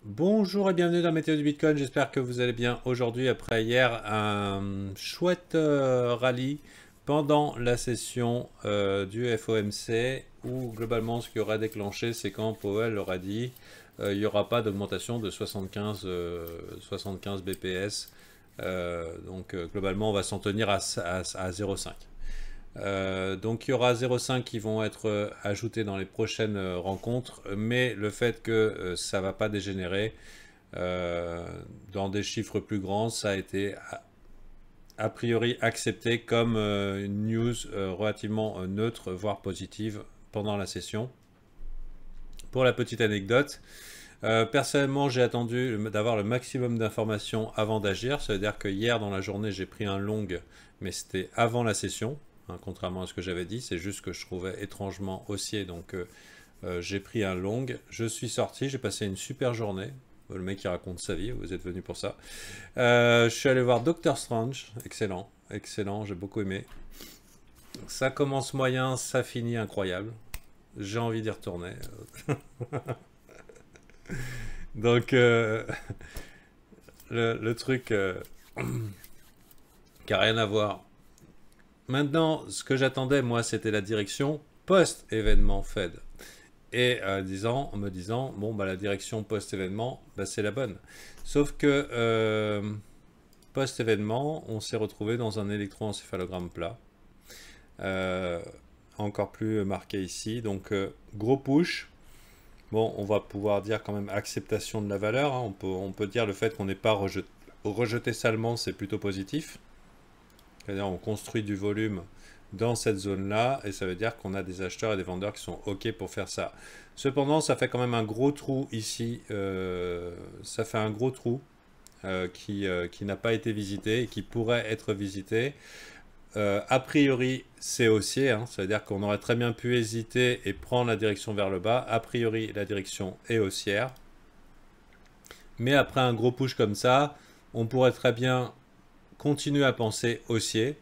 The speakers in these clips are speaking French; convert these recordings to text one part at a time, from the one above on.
Bonjour et bienvenue dans la météo du Bitcoin, j'espère que vous allez bien aujourd'hui après hier un chouette rallye pendant la session du FOMC où globalement ce qui aura déclenché c'est quand Powell aura dit il n'y aura pas d'augmentation de 75 BPS. Globalement on va s'en tenir à 0,5. Donc il y aura 0,5 qui vont être ajoutés dans les prochaines rencontres, mais le fait que ça ne va pas dégénérer dans des chiffres plus grands, ça a été a priori accepté comme une news relativement neutre, voire positive pendant la session. Pour la petite anecdote, personnellement j'ai attendu d'avoir le maximum d'informations avant d'agir, ça veut dire que hier dans la journée j'ai pris un long, mais c'était avant la session. Contrairement à ce que j'avais dit, c'est juste que je trouvais étrangement haussier, donc j'ai pris un long, je suis sorti, j'ai passé une super journée, le mec qui raconte sa vie, vous êtes venu pour ça. Je suis allé voir Doctor Strange, excellent, excellent, j'ai beaucoup aimé. Ça commence moyen, ça finit incroyable, j'ai envie d'y retourner. Donc le truc qui n'a rien à voir. Maintenant, ce que j'attendais, moi, c'était la direction post-événement Fed. Et en me disant, bon, bah, la direction post-événement, bah, c'est la bonne. Sauf que post-événement, on s'est retrouvé dans un électroencéphalogramme plat. Encore plus marqué ici. Donc, gros push. Bon, on va pouvoir dire quand même acceptation de la valeur. Hein. On peut dire le fait qu'on n'ait pas rejeté salement, c'est plutôt positif. C'est-à-dire on construit du volume dans cette zone-là, et ça veut dire qu'on a des acheteurs et des vendeurs qui sont OK pour faire ça. Cependant, ça fait quand même un gros trou ici. Ça fait un gros trou qui n'a pas été visité et qui pourrait être visité. A priori, c'est haussier, hein, ça veut dire qu'on aurait très bien pu hésiter et prendre la direction vers le bas. A priori, la direction est haussière. Mais après un gros push comme ça, on pourrait très bien continuer à penser haussier,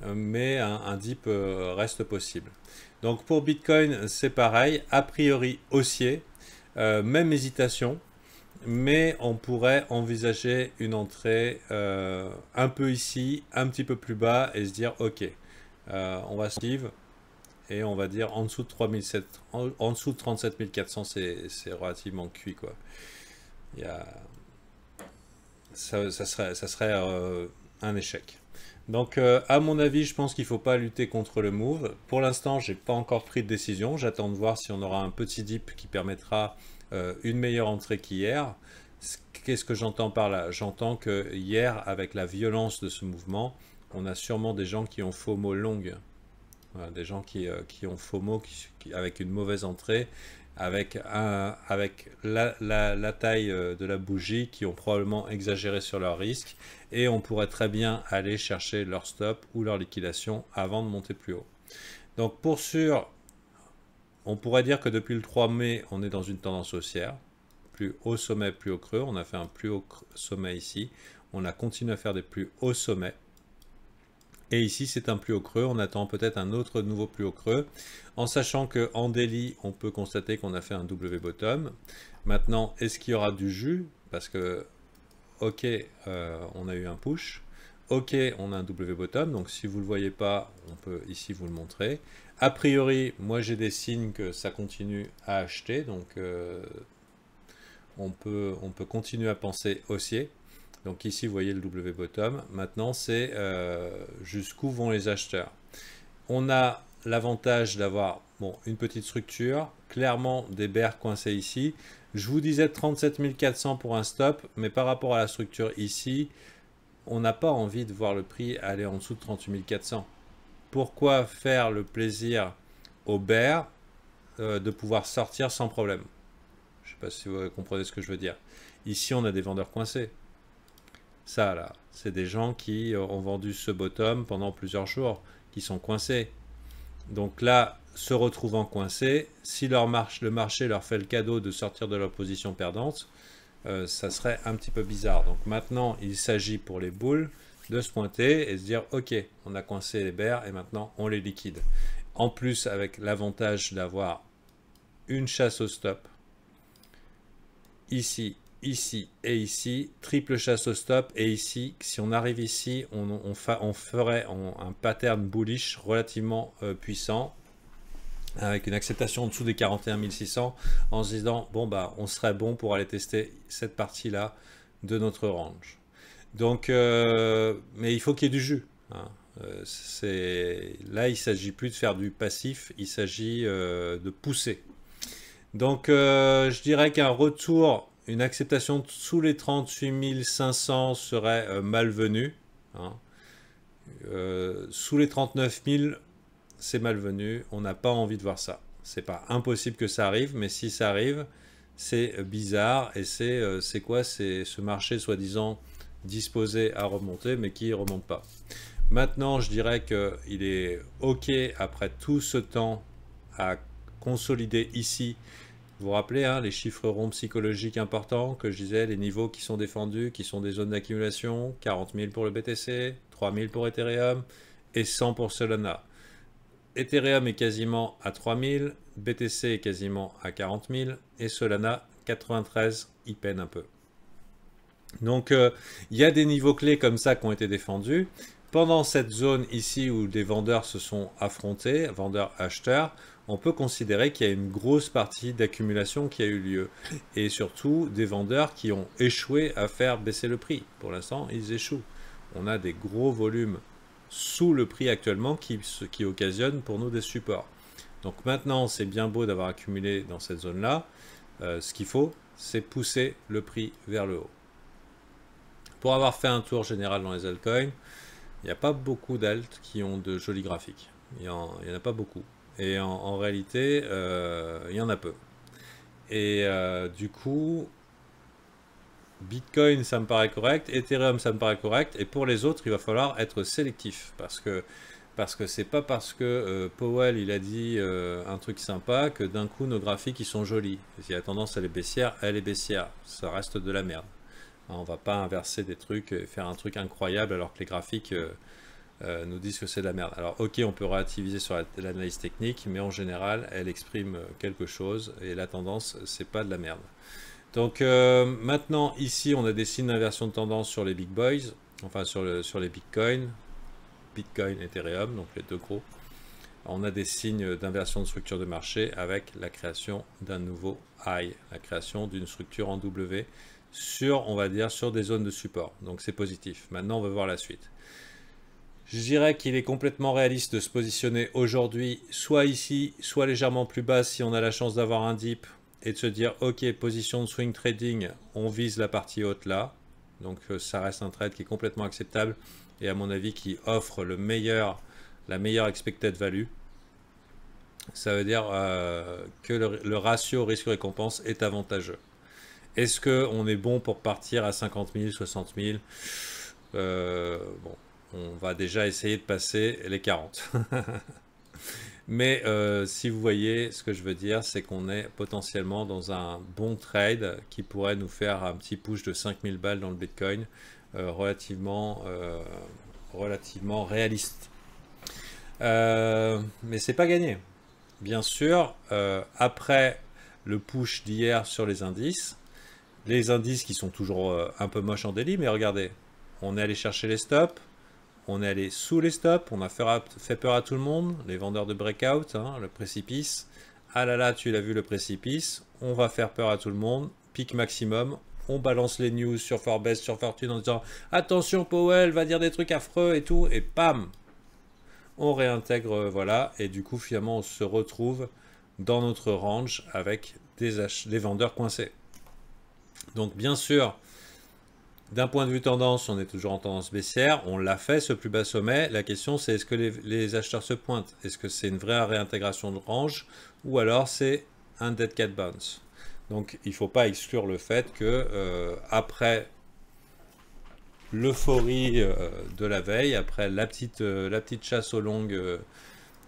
mais un dip reste possible. Donc pour Bitcoin, c'est pareil, a priori haussier, même hésitation, mais on pourrait envisager une entrée un peu ici, un petit peu plus bas, et se dire ok, on va suivre, et on va dire en dessous de 3700, en dessous de 37 400, c'est relativement cuit quoi. Il y a, ça serait un échec. Donc à mon avis, je pense qu'il ne faut pas lutter contre le move. Pour l'instant, je n'ai pas encore pris de décision. J'attends de voir si on aura un petit dip qui permettra une meilleure entrée qu'hier. Qu'est-ce que j'entends par là? J'entends que hier, avec la violence de ce mouvement, on a sûrement des gens qui ont FOMO longue. Voilà, des gens qui ont FOMO avec une mauvaise entrée, avec la taille de la bougie, qui ont probablement exagéré sur leur risque, et on pourrait très bien aller chercher leur stop ou leur liquidation avant de monter plus haut. Donc pour sûr, on pourrait dire que depuis le 3 mai, on est dans une tendance haussière, plus haut sommet, plus haut creux. On a fait un plus haut sommet ici, on a continué à faire des plus hauts sommets. Et ici, c'est un plus haut creux. On attend peut-être un autre nouveau plus haut creux. En sachant qu'en daily, on peut constater qu'on a fait un W bottom. Maintenant, est-ce qu'il y aura du jus? Parce que, ok, on a eu un push. Ok, on a un W bottom. Donc, si vous ne le voyez pas, on peut ici vous le montrer. A priori, moi, j'ai des signes que ça continue à acheter. Donc, on peut continuer à penser haussier. Donc ici, vous voyez le W bottom. Maintenant, c'est jusqu'où vont les acheteurs. On a l'avantage d'avoir une petite structure, clairement des bears coincés ici. Je vous disais 37 400 pour un stop, mais par rapport à la structure ici, on n'a pas envie de voir le prix aller en dessous de 38 400. Pourquoi faire le plaisir aux bears de pouvoir sortir sans problème? Je ne sais pas si vous comprenez ce que je veux dire. Ici, on a des vendeurs coincés. Ça là, c'est des gens qui ont vendu ce bottom pendant plusieurs jours, qui sont coincés. Donc là, se retrouvant coincés, si le marché leur fait le cadeau de sortir de leur position perdante, ça serait un petit peu bizarre. Donc maintenant, il s'agit pour les bulls de se pointer et se dire ok, on a coincé les bears et maintenant on les liquide. En plus, avec l'avantage d'avoir une chasse au stop, ici, ici et ici, triple chasse au stop, et ici, si on arrive ici, on ferait un pattern bullish relativement puissant, avec une acceptation en dessous des 41 600, en se disant, bon bah, on serait bon pour aller tester cette partie-là de notre range. Donc, mais il faut qu'il y ait du jus, hein. Là, il ne s'agit plus de faire du passif, il s'agit de pousser. Donc, je dirais qu'un retour, une acceptation sous les 38 500 serait malvenue, hein. Sous les 39 000, c'est malvenu, on n'a pas envie de voir ça. C'est pas impossible que ça arrive, mais si ça arrive, c'est bizarre, et c'est quoi? C'est ce marché soi-disant disposé à remonter, mais qui ne remonte pas. Maintenant, je dirais qu'il est OK après tout ce temps à consolider ici. Vous vous rappelez, hein, les chiffres ronds psychologiques importants que je disais, les niveaux qui sont défendus, qui sont des zones d'accumulation, 40 000 pour le BTC, 3 000 pour Ethereum et 100 pour Solana. Ethereum est quasiment à 3 000, BTC est quasiment à 40 000 et Solana 93, il peine un peu. Donc il y a des niveaux clés comme ça qui ont été défendus. Pendant cette zone ici où des vendeurs se sont affrontés, vendeurs-acheteurs, on peut considérer qu'il y a une grosse partie d'accumulation qui a eu lieu. Et surtout des vendeurs qui ont échoué à faire baisser le prix. Pour l'instant, ils échouent. On a des gros volumes sous le prix actuellement qui occasionnent pour nous des supports. Donc maintenant, c'est bien beau d'avoir accumulé dans cette zone-là. Ce qu'il faut, c'est pousser le prix vers le haut. Pour avoir fait un tour général dans les altcoins, il n'y a pas beaucoup d'alts qui ont de jolis graphiques. Il n'y en a pas beaucoup. Et en réalité, il y en a peu. Et du coup, Bitcoin, ça me paraît correct. Ethereum, ça me paraît correct. Et pour les autres, il va falloir être sélectif. Parce que c'est pas parce que Powell il a dit un truc sympa que d'un coup nos graphiques ils sont jolis. S'il y a tendance à les baissière, elle est baissière. Ça reste de la merde. On va pas inverser des trucs et faire un truc incroyable alors que les graphiques nous disent que c'est de la merde. Alors ok, on peut relativiser sur l'analyse technique, mais en général, elle exprime quelque chose et la tendance, c'est pas de la merde. Donc maintenant, ici, on a des signes d'inversion de tendance sur les big boys, enfin sur les bitcoins, Bitcoin, Ethereum, donc les deux gros. On a des signes d'inversion de structure de marché avec la création d'un nouveau high, la création d'une structure en W sur, on va dire, sur des zones de support. Donc c'est positif. Maintenant, on va voir la suite. Je dirais qu'il est complètement réaliste de se positionner aujourd'hui, soit ici, soit légèrement plus bas si on a la chance d'avoir un dip, et de se dire, ok, position de swing trading, on vise la partie haute là. Donc ça reste un trade qui est complètement acceptable, et à mon avis qui offre la meilleure expected value. Ça veut dire que le ratio risque-récompense est avantageux. Est-ce qu'on est bon pour partir à 50 000, 60 000 bon, on va déjà essayer de passer les 40. Mais si vous voyez, ce que je veux dire, c'est qu'on est potentiellement dans un bon trade qui pourrait nous faire un petit push de 5000 balles dans le Bitcoin, relativement réaliste. Mais c'est pas gagné. Bien sûr, après le push d'hier sur les indices qui sont toujours un peu moches en daily, mais regardez, on est allé chercher les stops, on est allé sous les stops, on a fait peur à tout le monde, les vendeurs de breakout, hein, le précipice. Ah là là, tu l'as vu le précipice, on va faire peur à tout le monde, pic maximum, on balance les news sur Forbes, sur Fortune en disant attention Powell va dire des trucs affreux et tout, et pam, on réintègre, voilà, et du coup finalement on se retrouve dans notre range avec des vendeurs coincés. Donc bien sûr, d'un point de vue tendance, on est toujours en tendance baissière. On l'a fait, ce plus bas sommet. La question, c'est est-ce que les acheteurs se pointent? Est-ce que c'est une vraie réintégration de range? Ou alors c'est un dead cat bounce? Donc il ne faut pas exclure le fait que après l'euphorie de la veille, après la petite chasse aux longues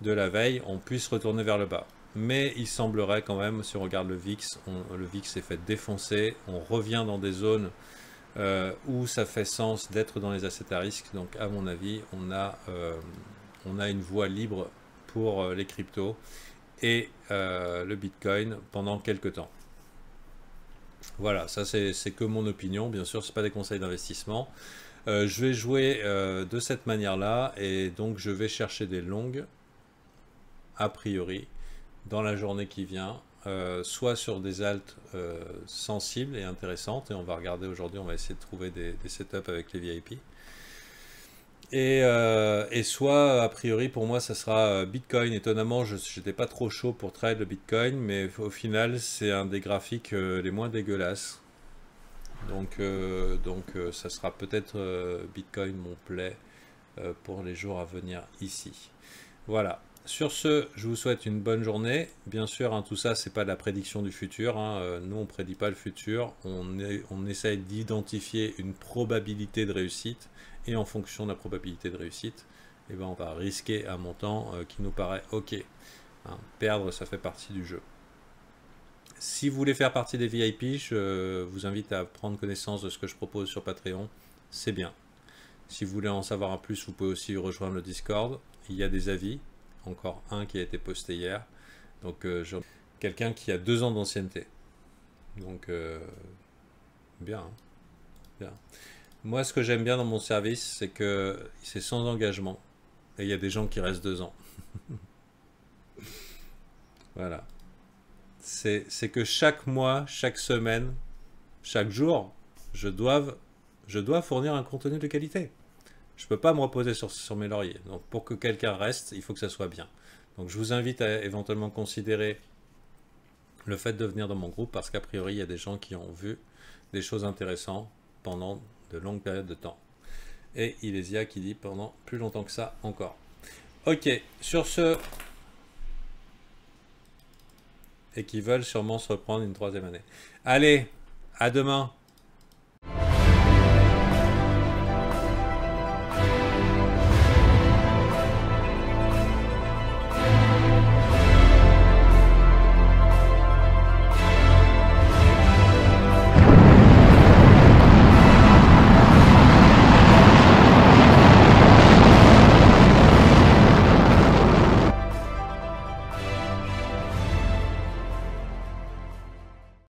de la veille, on puisse retourner vers le bas. Mais il semblerait quand même, si on regarde le VIX, le VIX s'est fait défoncer. On revient dans des zones où ça fait sens d'être dans les assets à risque. Donc à mon avis, on a une voie libre pour les cryptos et le Bitcoin pendant quelques temps. Voilà, ça c'est que mon opinion, bien sûr, c'est pas des conseils d'investissement. Je vais jouer de cette manière-là, et donc je vais chercher des longues, a priori, dans la journée qui vient, soit sur des altes sensibles et intéressantes, et on va regarder aujourd'hui, on va essayer de trouver des setups avec les VIP. Et soit, a priori, pour moi, ça sera Bitcoin. Étonnamment, je n'étais pas trop chaud pour trade le Bitcoin, mais au final, c'est un des graphiques les moins dégueulasses. Donc ça sera peut-être Bitcoin mon play pour les jours à venir ici. Voilà. Sur ce, je vous souhaite une bonne journée. Bien sûr, hein, tout ça, c'est pas de la prédiction du futur. Hein. Nous, on ne prédit pas le futur. On essaye d'identifier une probabilité de réussite. Et en fonction de la probabilité de réussite, eh ben, on va risquer un montant qui nous paraît OK. Hein. Perdre, ça fait partie du jeu. Si vous voulez faire partie des VIP, je vous invite à prendre connaissance de ce que je propose sur Patreon. C'est bien. Si vous voulez en savoir un plus, vous pouvez aussi rejoindre le Discord. Il y a des avis. Encore un qui a été posté hier. Donc, quelqu'un qui a 2 ans d'ancienneté. Donc, bien. Hein. Bien. Moi, ce que j'aime bien dans mon service, c'est que c'est sans engagement. Et il y a des gens qui restent 2 ans. Voilà. C'est que chaque mois, chaque semaine, chaque jour, je dois fournir un contenu de qualité. Je ne peux pas me reposer sur mes lauriers. Donc pour que quelqu'un reste, il faut que ça soit bien. Donc je vous invite à éventuellement considérer le fait de venir dans mon groupe, parce qu'a priori, il y a des gens qui ont vu des choses intéressantes pendant de longues périodes de temps. Et Ilesia qui dit pendant plus longtemps que ça encore. Ok, sur ce... Et qui veulent sûrement se reprendre une 3e année. Allez, à demain.